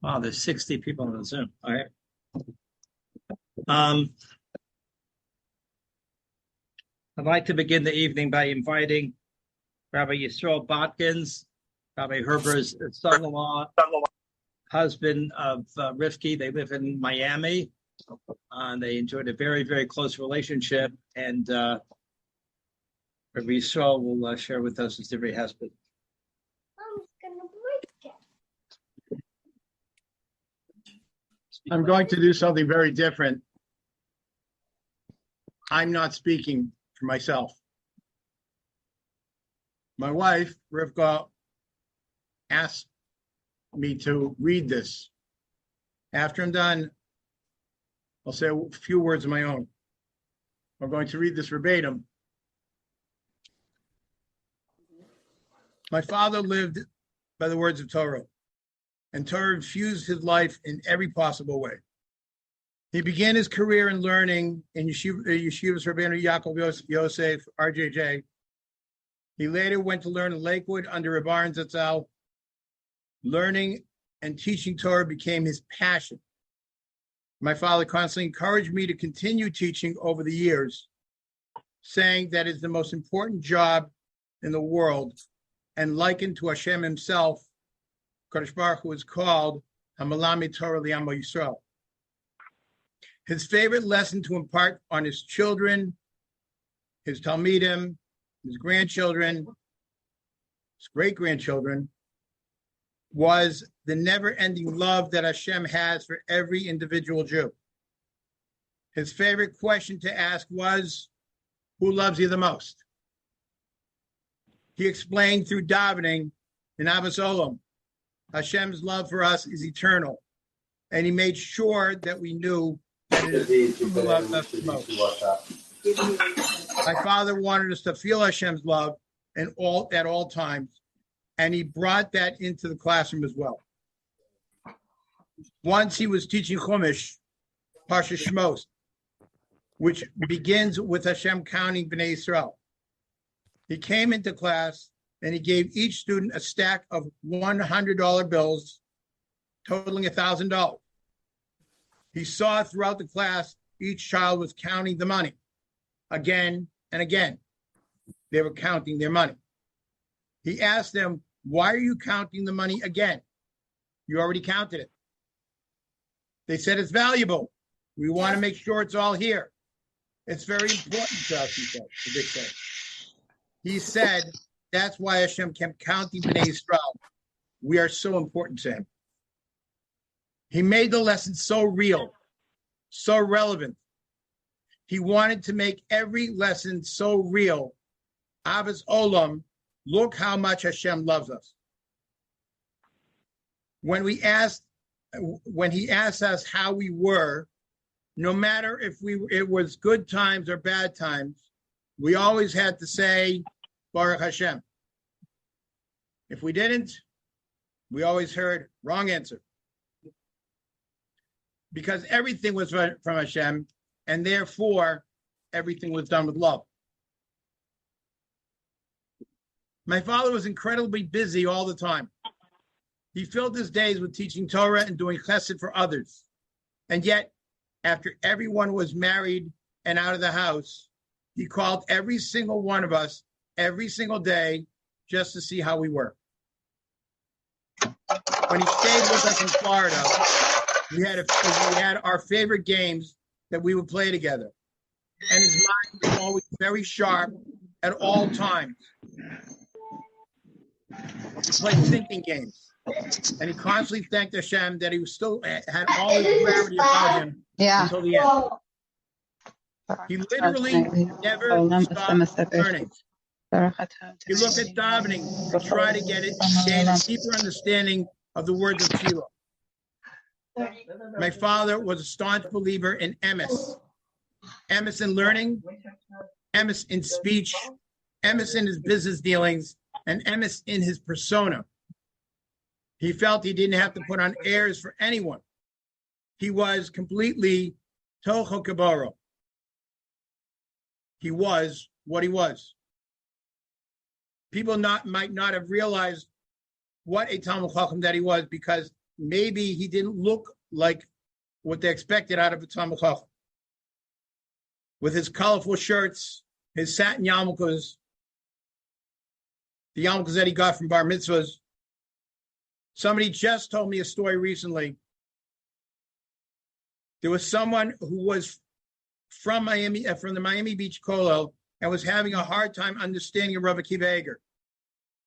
Wow, there's 60 people on the Zoom. All right. I'd like to begin the evening by inviting Rabbi Yisroel Bodkins, Rabbi Herber's son-in-law, husband of Rivkie. They live in Miami. They enjoyed a very, very close relationship. And Rabbi Yisroel will share with us his different husband. I'm going to do something very different. I'm not speaking for myself. My wife, Rivkie, asked me to read this. After I'm done, I'll say a few words of my own. I'm going to read this verbatim. My father lived by the words of Torah, and Torah infused his life in every possible way. He began his career in learning in Yeshivas Rabbeinu Yaakov Yosef, RJJ. He later went to learn in Lakewood under Rabbi Zatzal. Learning and teaching Torah became his passion. My father constantly encouraged me to continue teaching over the years, saying that it's the most important job in the world, and likened to Hashem himself, Kadosh Baruch Hu is called Hamalami Torah Li'amo Yisrael. His favorite lesson to impart on his children, his Talmidim, his grandchildren, his great-grandchildren, was the never-ending love that Hashem has for every individual Jew. His favorite question to ask was, who loves you the most? He explained through davening in Avos Olam, Hashem's love for us is eternal, and he made sure that we knew that it is who loves us the most. My father wanted us to feel Hashem's love at all times, and he brought that into the classroom as well. Once he was teaching Chumash, Parsha Shmos, which begins with Hashem counting Bnei Yisrael. He came into class and he gave each student a stack of $100 bills totaling $1,000. He saw throughout the class each child was counting the money again and again. They were counting their money. He asked them, why are you counting the money again? You already counted it. They said, it's valuable. We want to make sure it's all here. It's very important to us, he said. He said, that's why Hashem kept counting Bnei Yisrael. We are so important to him. He made the lesson so real, so relevant. He wanted to make every lesson so real. Avos Olam, look how much Hashem loves us. When he asked us how we were, no matter if it was good times or bad times, we always had to say, Baruch Hashem. If we didn't, we always heard, wrong answer. Because everything was from Hashem, and therefore, everything was done with love. My father was incredibly busy all the time. He filled his days with teaching Torah and doing chesed for others. And yet, after everyone was married and out of the house, he called every single one of us every single day just to see how we were. When he stayed with us in Florida, we had our favorite games that we would play together. And his mind was always very sharp at all times. He played thinking games. And he constantly thanked Hashem that he still had all his clarity about him until the end. He literally never stopped learning. He looked at davening to try to gain a deeper understanding of the words of Tefillah. My father was a staunch believer in emes. Emes in learning, emes in speech, emes in his business dealings, and emes in his persona. He felt he didn't have to put on airs for anyone. He was completely Toho Kabaro. He was what he was. People might not have realized what a Talmid Chacham that he was, because maybe he didn't look like what they expected out of a Talmid Chacham. With his colorful shirts, his satin yarmulkes, the yarmulkes that he got from bar mitzvahs. Somebody just told me a story recently. There was someone who was from Miami, from the Miami Beach Kollel, and was having a hard time understanding Rabbi Akiva Eger.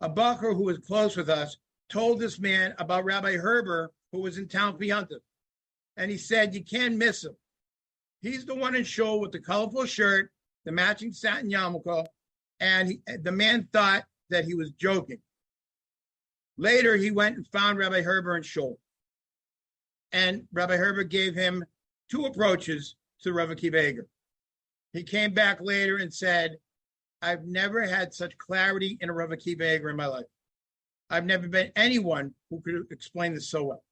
A bacher who was close with us told this man about Rabbi Herber, who was in town for Yontif. And he said, you can't miss him. He's the one in shul with the colorful shirt, the matching satin yarmulke, and the man thought that he was joking. Later, he went and found Rabbi Herber in shul. And Rabbi Herber gave him two approaches to Rabbi Akiva Eger. He came back later and said, I've never had such clarity in a Rabbi Akiva Eger in my life. I've never met anyone who could explain this so well.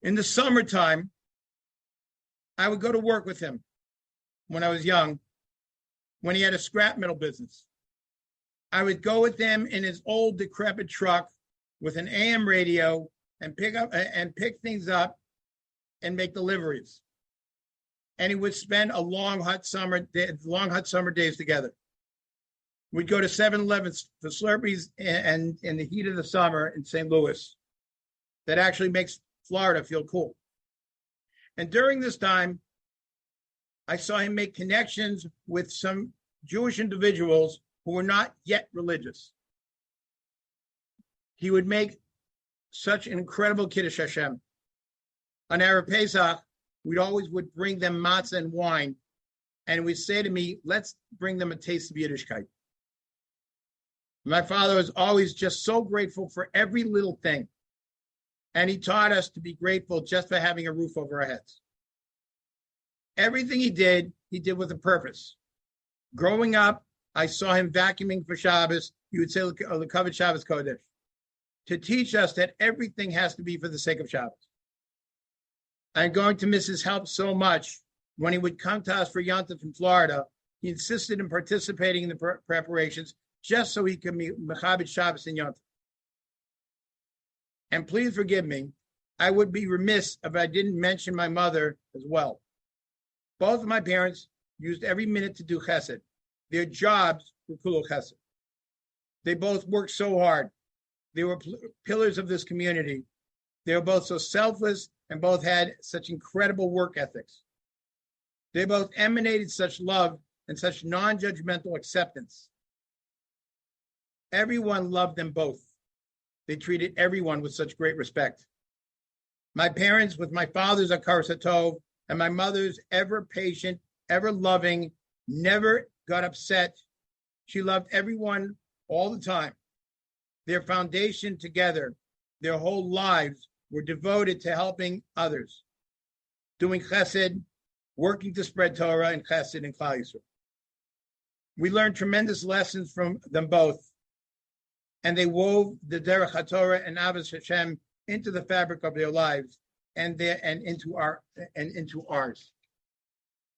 In the summertime, I would go to work with him when I was young, when he had a scrap metal business. I would go with him in his old decrepit truck with an AM radio and pick things up and make deliveries. And he would spend long hot summer days together. We'd go to 7-Elevens for Slurpees and in the heat of the summer in St. Louis. That actually makes Florida feel cool. And during this time, I saw him make connections with some Jewish individuals who were not yet religious. He would make such an incredible Kiddush Hashem. On Erev Pesach, we always would bring them matzah and wine, and we'd say to me, let's bring them a taste of Yiddishkeit. My father was always just so grateful for every little thing, and he taught us to be grateful just for having a roof over our heads. Everything he did with a purpose. Growing up, I saw him vacuuming for Shabbos. You would say, L'kavod Shabbos Kodesh, to teach us that everything has to be for the sake of Shabbos. I'm going to miss his help so much. When he would come to us for Yontif in Florida, he insisted in participating in the preparations just so he could meet Mechabed Shabbos in Yontif. And please forgive me, I would be remiss if I didn't mention my mother as well. Both of my parents used every minute to do chesed. Their jobs were kula chesed. They both worked so hard. They were pillars of this community. They were both so selfless and both had such incredible work ethics. They both emanated such love and such non-judgmental acceptance. Everyone loved them both. They treated everyone with such great respect. My parents, with my father's Akar Satov and my mother's ever patient, ever loving, never got upset. She loved everyone all the time. Their foundation together, their whole lives were devoted to helping others, doing chesed, working to spread Torah and chesed in Klal Yisrael. We learned tremendous lessons from them both, and they wove the Derech HaTorah and Avos Hashem into the fabric of their lives and into ours.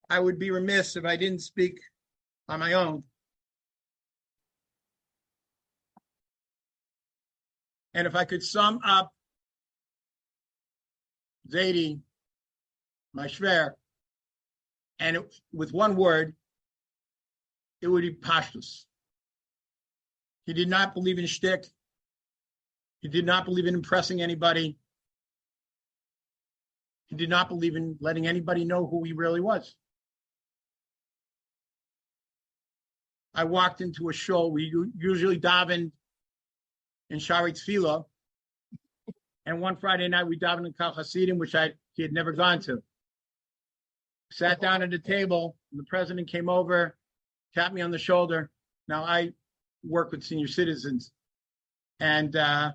I would be remiss if I didn't speak on my own. And if I could sum up Zaidi, my shver, and with one word, it would be pashtus. He did not believe in shtick. He did not believe in impressing anybody. He did not believe in letting anybody know who he really was. I walked into a shul. We usually davened in Shari Tefillah, and one Friday night we davened in Kal Hasidim, which he had never gone to. Sat down at the table, and the president came over, tapped me on the shoulder. Now I work with senior citizens and an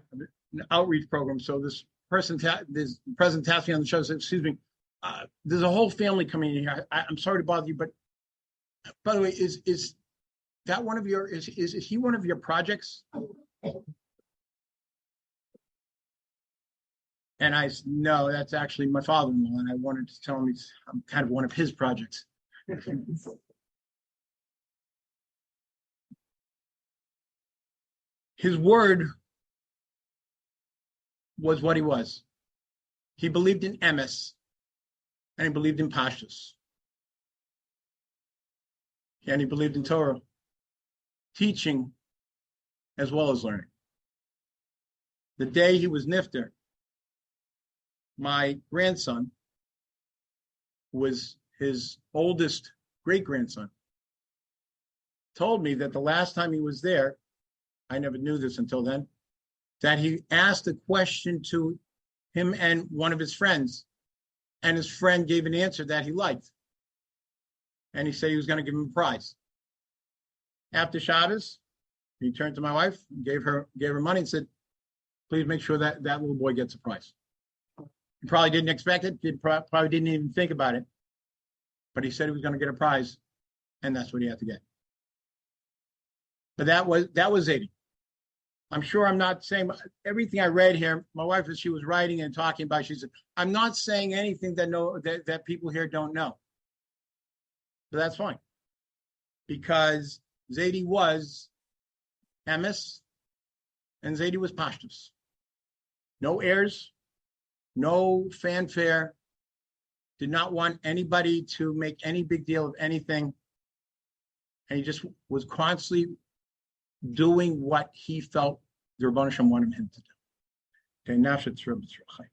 outreach program. So this president tapped me on the shoulder and said, "Excuse me, there's a whole family coming in here. I'm sorry to bother you, but by the way, is that one of your is he one of your projects?" And I said, "No, that's actually my father-in-law." And I wanted to tell him I'm kind of one of his projects. His word was what he was. He believed in emes, and he believed in pashtus. And he believed in Torah, teaching as well as learning. The day he was nifter, my grandson, who was his oldest great-grandson, told me that the last time he was there, I never knew this until then, that he asked a question to him and one of his friends, and his friend gave an answer that he liked. And he said he was going to give him a prize. After Shabbos, he turned to my wife, gave her money, and said, "Please make sure that that little boy gets a prize." He probably didn't expect it. He probably didn't even think about it. But he said he was going to get a prize, and that's what he had to get. But that was Zadie. I'm sure I'm not saying everything I read here. My wife, as she was writing and talking about, she said, "I'm not saying anything that people here don't know." But that's fine, because Zadie was emes, and Zadie was pashtus. No airs, no fanfare. Did not want anybody to make any big deal of anything, and he just was constantly doing what he felt the Rebbeinu Shem wanted him to do. Okay, now it's Rabbi Yisroel.